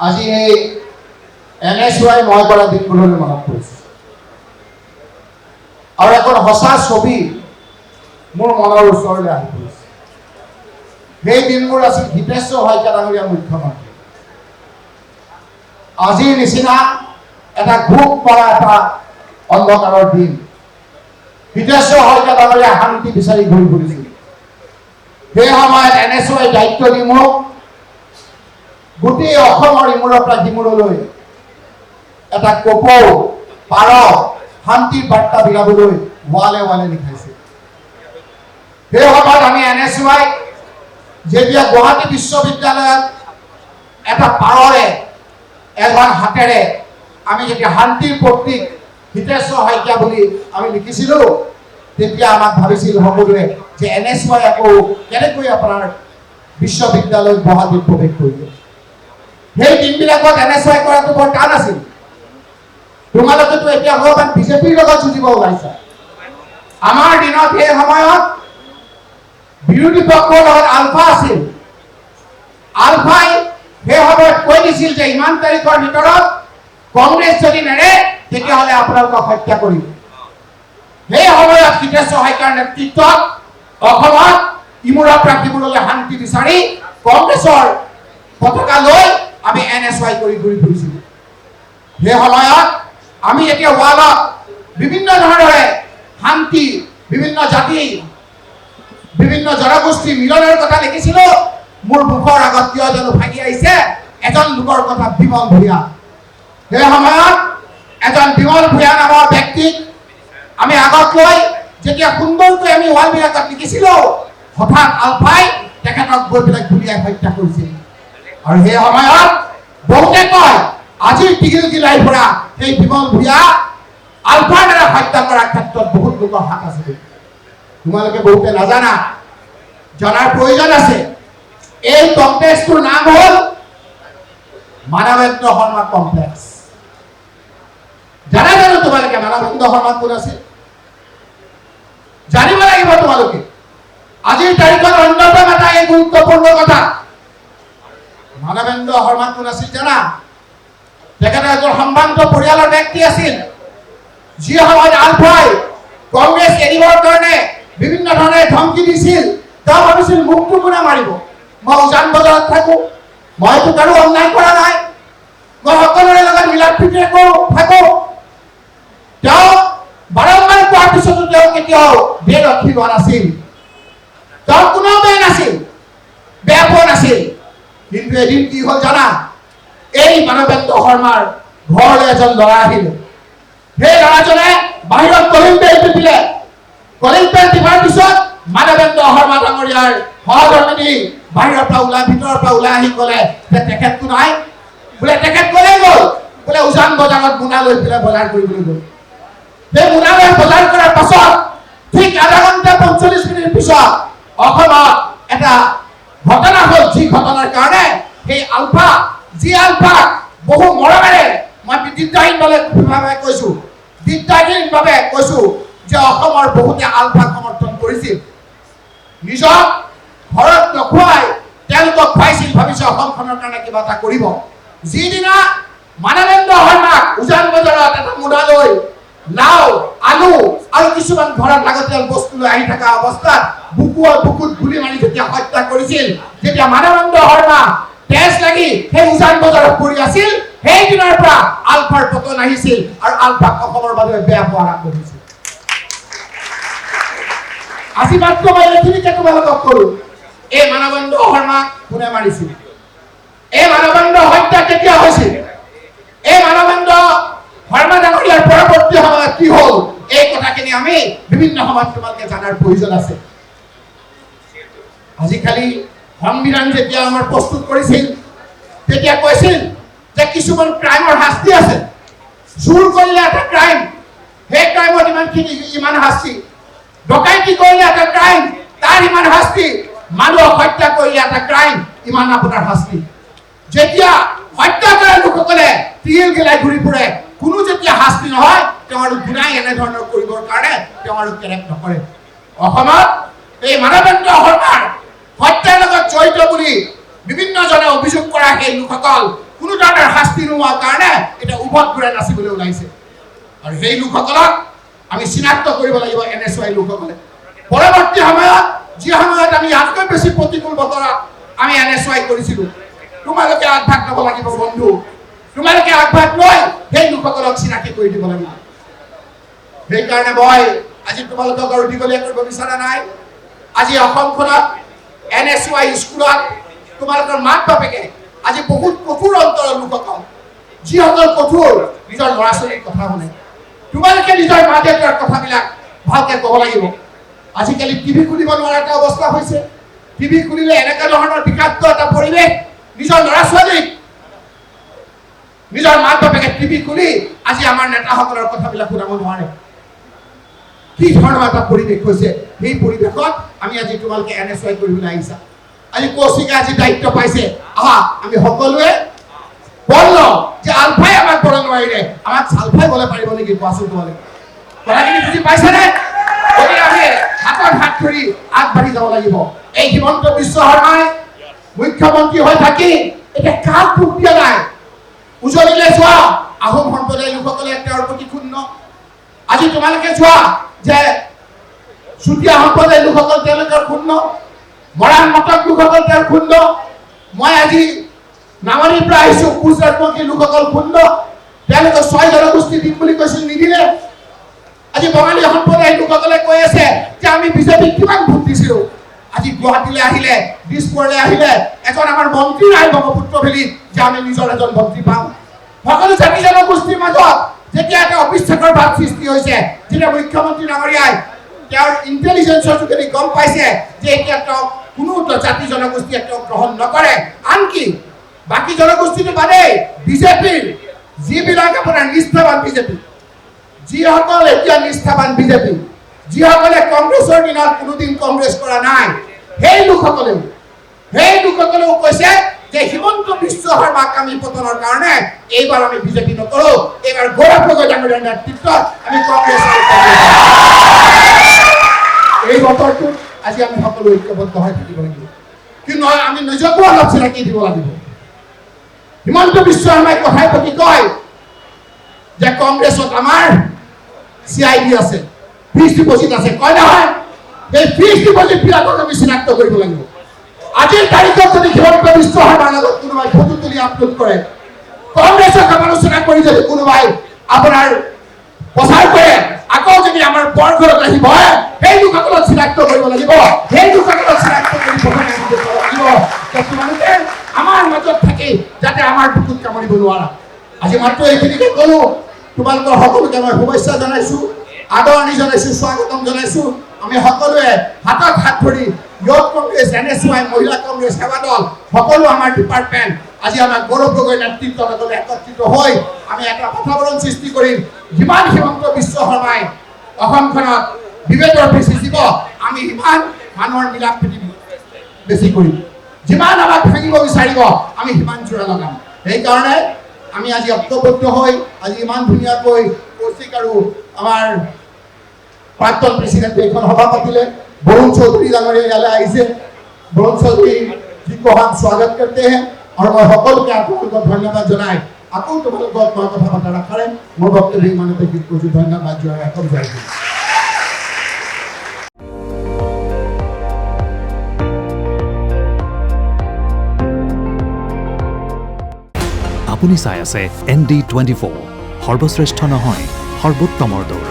আজি এই NSY মই কৰা দিনবোৰলৈ মনত পৰিছে আৰু এখন সঁচা ছবি মোৰ মনৰ ওচৰলৈ আহি পৰিছে। সেই দিনবোৰ আছিল হিতেশ্বৰ শইকীয়া ডাঙৰীয়া মুখ্যমন্ত্ৰী। আজিৰ নিচিনা এটা ঘোপ পৰা এটা অন্ধকাৰৰ দিন। হিতেশ্বৰ শইকীয়া ডাঙৰীয়া শান্তি বিচাৰি ঘূৰি ফুৰিছিল। সেই সময়ত NSY দায়িত্ব দি মোক গোটেই অসমৰ ইমূৰৰ পৰা সিমূৰলৈ এটা কপৌ পাৰ শান্তিৰ বাৰ্তা বিলাবলৈ ৱালে ৱালে লিখাইছিল। সেই সময়ত আমি NSY যেতিয়া গুৱাহাটী বিশ্ববিদ্যালয়ত এটা পাৰৰে এখন হাতেৰে আমি যেতিয়া শান্তিৰ প্ৰতীক হিতেশ্বৰ শইকীয়া বুলি আমি লিখিছিলোঁ, তেতিয়া আমাক ভাবিছিল সকলোৱে যে NSY আকৌ কেনেকৈ আপোনাৰ বিশ্ববিদ্যালয়ত গুৱাহাটীত প্ৰৱেশ কৰিব। সেই দিনবিলাকত NSY কৰাটো বৰ টান আছিল। তোমালোকেতো এতিয়া অলপমান বিজেপিৰ লগত যুঁজিব ওলাইছা। আমাৰ দিনত সেই সময়ত বিৰোধী পক্ষৰ লগত আলফা আছিল। আলফাই সেই সময়ত কৈ দিছিল যে ইমান তাৰিখৰ ভিতৰত কংগ্ৰেছ যদি নেৰে তেতিয়াহ'লে আপোনালোকক হত্যা কৰিব। সেই সময়ত হিতেশ্বৰ শইকীয়াৰ নেতৃত্বত অসমত ইমূৰৰ পৰা সিমূৰলৈ শান্তি বিচাৰি কংগ্ৰেছৰ পতাকা লৈ আমি NSY কৰি ঘূৰি ফুৰিছিলোঁ। সেই সময়ত আমি যেতিয়া ৱালত বিভিন্ন ধৰণেৰে শান্তি, বিভিন্ন জাতি, বিভিন্ন জনগোষ্ঠী মিলনৰ কথা লিখিছিলোঁ, মোৰ মুখৰ আগত কিয় জানো ভাগি আহিছে এজন লোকৰ কথা, বিমল ভূঞা। সেই সময়ত এজন বিমল ভূঞা নামৰ ব্যক্তিক আমি আগত লৈ যেতিয়া সুন্দৰকৈ আমি ৱালবিলাকত লিখিছিলোঁ, হঠাৎ আলফাই তেখেতক গৈ পেলাই গুলিয়াই হত্যা কৰিছিল। আৰু সেই সময়ত বহুতে কয় আজিৰ টিঘিলঘিলাইৰ পৰা সেই বিমল ভূঞা আলফাৰ দ্বাৰা হত্যা কৰাৰ ক্ষেত্ৰত বহুত লোকৰ হাত আছিল। তোমালোকে বহুতে নাজানা, জনাৰ প্ৰয়োজন আছে। এই কমপ্লেক্সটোৰ নাম হ'ল মানৱেন্দ্ৰ শৰ্মা কমপ্লেক্স। জানা জানো তোমালোকে মানৱেন্দ্ৰ শৰ্মা কোন আছিল? জানিব লাগিব তোমালোকে। আজিৰ তাৰিখত অন্যতম এটা এই গুৰুত্বপূৰ্ণ কথা। মানৱেন্দ্ৰ শৰ্মা কোন আছিল জানা? তেখেত এজন সম্ভ্ৰান্ত পৰিয়ালৰ ব্যক্তি আছিল। যি সময়ত আলফাই কংগ্ৰেছ এৰিবৰ কাৰণে বিভিন্ন ধৰণে ধমকি দিছিল, তেওঁ ভাবিছিল মুখটো কোনে মাৰিব? মই উজান বজাৰত থাকো, মইতো কাৰো অন্যায় কৰা নাই, মই সকলোৰে লগত মিলা প্ৰীতিৰে থাকো। তেওঁ বাৰম্বাৰ কোৱাৰ পিছতো তেওঁ কেতিয়াও বেৰ ৰখি লোৱা নাছিল। তেওঁৰ কোনো বেয়া নাছিল, বেয়া পোৱা নাছিল। কিন্তু এদিন কি হ'ল জানা? এই মানৱেন্দ্ৰ শৰ্মাৰ ঘৰলৈ এজন ল'ৰা আহিল। সেই ল'ৰাজনে বাহিৰত কলিং বেল টিপিলে। কলিং বেল টিপাৰ পিছত মানৱেন্দ্ৰ শৰ্মা ডাঙৰীয়াৰ সহধৰ্মিনী বাহিৰৰ পৰা ওলাই, ভিতৰৰ পৰা ওলাই আহি ক'লে যে তেখেতটো নাই। বোলে তেখেত ক'লে গ'ল? বোলে উজান বজাৰত মোনা লৈ পেলাই বজাৰ কৰিবলৈ গ'ল। সেই মোনা লৈ বজাৰ কৰাৰ পাছত ঠিক আধা ঘণ্টা 45 মিনিট পিছত অসমত এটা ঘটনা হ'ল, যি ঘটনাৰ কাৰণে সেই আলফা, যি আলফাক বহু মৰমেৰে মই বিদ্যাহীনভাৱে কৈছোঁ, বিদ্যাহীনভাৱে কৈছোঁ যে অসমৰ বহুতে আলফাক সমৰ্থন কৰিছিল। নিজক ঘৰত নোখোৱাই তেওঁলোকক খুৱাইছিল, ভাবিছে অসমখনৰ কাৰণে কিবা এটা কৰিব। যিদিনা মানৱেন্দ্ৰ শৰ্মাক উজান বজাৰত এটা মোনা লৈ লাও, আলু আৰু কিছুমান ঘৰত লাগতিয়াল বস্তু লৈ আহি থকা অৱস্থাত বুকুত গুলি মাৰি যেতিয়া হত্যা কৰিছিল, যেতিয়া মানৱেন্দ্ৰ শৰ্মা তেজ লাগি সেই উজান বজাৰত পৰি আছিল, সেই দিনৰ পৰা আলফাৰ পতন আহিছিল আৰু আলফাক অসমৰ বাবে বেয়া পোৱা আৰম্ভ হৈছিল। আজি মাত্ৰ মই এইখিনিকে তোমালোকক কলো, এই মানৱেন্দ্ৰ শৰ্মাক কোনে মাৰিছিল? এই মানৱেন্দ্ৰ হত্যা কেতিয়া হৈছিল? এই মানৱেন্দ্ৰ শৰ্মা ডাঙৰীয়াৰ পৰৱৰ্তী সময়ত কি হ'ল? এই কথাখিনি আমি বিভিন্ন সময়ত তোমালোকে জানাৰ প্ৰয়োজন আছে। আজিকালি সংবিধান যেতিয়া আমাৰ প্ৰস্তুত কৰিছিল, তেতিয়া কৈছিল যে কিছুমান ক্ৰাইমৰ শাস্তি আছে। চুৰ কৰিলে এটা ক্ৰাইম, সেই ক্ৰাইমত ইমান শাস্তি। ডকাইতি কৰিলে এটা ক্ৰাইম, তাৰ ইমান শাস্তি। মানুহক হত্যা কৰিলে এটা ক্ৰাইম, ইমান আপোনাৰ শাস্তি। যেতিয়া হত্যা কৰা লোকসকলে টিঘিলঘিলাই ঘূৰি ফুৰে, কোনো যেতিয়া শাস্তি নহয়, তেওঁ আৰু গুনাই এনেধৰণৰ কৰিবৰ কাৰণে তেওঁ আৰু কেৰেক নকৰে। অসমত এই মানৱেন্দ্ৰ শৰ্মাৰ হত্যাৰ লগত জড়িত বুলি বিভিন্ন জনে অভিযোগ কৰা সেই লোকসকল কোনো ধৰণৰ শাস্তি নোহোৱাৰ কাৰণে এটা উভত ঘূৰাই নাচিবলৈ ওলাইছে আৰু সেই লোকসকলক আমি চিনাক্ত কৰিব লাগিব NSY লোকসকলে পৰৱৰ্তী সময়ত যি সময়ত আমি ইয়াতকৈ বেছি প্ৰতিকূল বতৰত আমি NSY কৰিছিলো তোমালোকে আগভাগ ল'ব লাগিব বন্ধু তোমালোকে আগভাগ লৈ সেই লোকসকলক চিনাকি কৰি দিব লাগিব সেইকাৰণে মই আজি তোমালোকক আৰু দীঘলীয়া কৰিব বিচৰা নাই আজি অসমখনত NSY স্কুলত তোমালোকৰ মাক বাপেকে আজি বহুত কঠোৰ অন্তৰৰ লোকসকল যিসকল কঠোৰ নিজৰ ল'ৰা ছোৱালীৰ কথা শুনে তোমালোকে নিজৰ মা দেউতাৰ কথাবিলাক ভালকে ক'ব লাগিব আজিকালি টিভি খুলিব নোৱাৰা এটা অৱস্থা হৈছে টিভি খুলিলে এনেকুৱা ধৰণৰ বিষাক্ত এটা পৰিৱেশ নিজৰ ল'ৰা ছোৱালীক নিজৰ মাক বাপেকে টিভি খুলি আজি আমাৰ নেতাসকলৰ কথাবিলাক শুনাব নোৱাৰে কি ধৰণৰ এটা পৰিৱেশ হৈছে সেই পৰিৱেশত আমি আজি তোমালোকে NSY কৰিবলৈ আহিছা আজি কৌশিকে আজি দায়িত্ব পাইছে আহা আমি সকলোৱে বল যে আলফাই আমাক বল নোৱাৰিলে আমাক চালফাই বলে পাৰিব নেকি কোৱাচোন তোমালোকে কথাখিনি বুজি পাইছানে গতিকে আমি হাতত হাত ধৰি আগবাঢ়ি যাব লাগিব এই হিমন্ত বিশ্ব শৰ্মাই মুখ্যমন্ত্ৰী হৈ থাকি এতিয়া কাক দুখ দিয়া নাই উজলিলে যোৱা আহোম সম্প্ৰদায়ৰ লোকসকলে তেওঁৰ প্ৰতি ক্ষুণ্ণ আজি তোমালোকে যোৱা যে চুতীয়া সম্প্ৰদায়ৰ লোকসকল তেওঁলোকৰ ক্ষুণ্ণ মৰাণ মটক লোকসকল তেওঁৰ ক্ষুণ্ণ মই আজি নামনিৰ পৰা আহিছোঁ কোচ ৰাজবংশী লোকসকল ক্ষুণ্ণ তেওঁলোকে 6 জনগোষ্ঠী দিম বুলি কৈছিল নিদিলে আজি বঙালী সম্প্ৰদায়ৰ লোকসকলে কৈ আছে যে আমি বিজেপিক কিমান ভোট দিছিলোঁ আজি গুৱাহাটীলৈ আহিলে দিছপুৰলৈ আহিলে এজন আমাৰ মন্ত্ৰী নাই ব্ৰহ্মপুত্ৰ ভেলীত যে আমি নিজৰ এজন মন্ত্ৰী পাম সকলো জাতি জনগোষ্ঠীৰ মাজত যেতিয়া এটা অবিশ্বাসৰ ভাৱ সৃষ্টি হৈছে যেতিয়া মুখ্যমন্ত্ৰী ডাঙৰীয়াই তেওঁৰ ইণ্টেলিজেন্সৰ যোগেদি গম পাইছে যে এতিয়া তেওঁ কোনো জাতি জনগোষ্ঠীয়ে তেওঁ গ্ৰহণ নকৰে আনকি বাকী জনগোষ্ঠীটো বাদেই বিজেপিৰ যিবিলাক আপোনাৰ নিষ্ঠাবান বিজেপি যিসকল এতিয়া নিষ্ঠাবান বিজেপি যিসকলে কংগ্ৰেছৰ দিনত কোনোদিন কংগ্ৰেছ কৰা নাই সেই লোকসকলেও কৈছে যে হিমন্ত বিশ্ব শৰ্মাক আমি পতনৰ কাৰণে এইবাৰ আমি বিজেপি নকৰো এইবাৰ গৌৰৱ গগৈ ডাঙৰীয়াৰ নেতৃত্বত আমি কংগ্ৰেছ এই বতৰটোত আজি আমি সকলো ঐক্যবদ্ধ হৈ থাকিব লাগিব কিন্তু আমি নিজকো অলপ চিনাকি দিব লাগিব হিমন্ত বিশ্ব শৰ্মাই কথাই প্ৰতি কয় যে কংগ্ৰেছত আমাৰ CID আছে ফিক্সড ডিপজিট আছে কয় নহয় এই ফিক্সড ডিপজিট বিলাকক আমি চিনাক্ত কৰিব লাগিব আজিৰ তাৰিখত যদি হিমন্ত বিশ্ব শৰ্মাৰ লগত কোনোবাই ফটো তুলি আপলোড কৰে কংগ্ৰেছক সমালোচনা কৰি যদি কোনোবাই আপোনাৰ প্ৰচাৰ কৰে আকৌ যদি আমাৰ বৰঘৰত আহিব সেই লোকসকলক চিনাক্ত কৰিব লাগিব সেই লোকসকলক চিনাক্ত কৰি প্ৰথমে লাগিব তোমালোকে আমাৰ মাজত থাকি যাতে আমাৰ বুকুত কামুৰিব নোৱাৰা আজি মাত্ৰ এইখিনিকে ক'লো তোমালোকৰ সকলোকে মই শুভেচ্ছা জনাইছোঁ আদৰণি জনাইছোঁ স্বাগতম জনাইছোঁ আমি সকলোৱে হাতত হাত ধৰি ইয়ুথ কংগ্ৰেছ NSY মহিলা কংগ্ৰেছ সেৱা দল সকলো আমাৰ ডিপাৰ্টমেণ্ট আজি আমাৰ গৌৰৱ গগৈ নেতৃত্বত সকলো একত্ৰিত হৈ আমি এটা বাতাবৰণ সৃষ্টি কৰিম যিমান হিমন্ত বিশ্ব শৰ্মাই অসমখনত বিভেদৰ বেছি দিব আমি সিমান মানুহৰ মিলা প্ৰীতি বেছি কৰিম যিমান আমাক ভাঙিব বিচাৰিব আমি সিমান জোৰা লগাম সেইকাৰণে আমি আজি ঐক্যবদ্ধ হৈ আজি ইমান ধুনীয়াকৈ কৌশিক আৰু আমাৰ প্ৰাক্তন প্ৰেসিডেন্ট এইখন সভা পাতিলে বৰুণ চৌধুৰী ডাঙৰীয়া ইয়ালৈ আহিছে বৰুণ চৌধুৰী जी को हम स्वागत करते हैं और मैं সকলকে আপোনালোকক ধন্যবাদ জনাই আকৌ তোমালোকক মই কথা বতৰা ৰাখাৰে মোৰ বক্তব্য ইমানতে শেষ কৰিছোঁ ধন্যবাদ জনাই আকৌ জয় হিন্দ আপুনি চাই আছে ND24 সৰ্বশ্ৰেষ্ঠ নহয় সৰ্বোত্তমৰ দৌৰ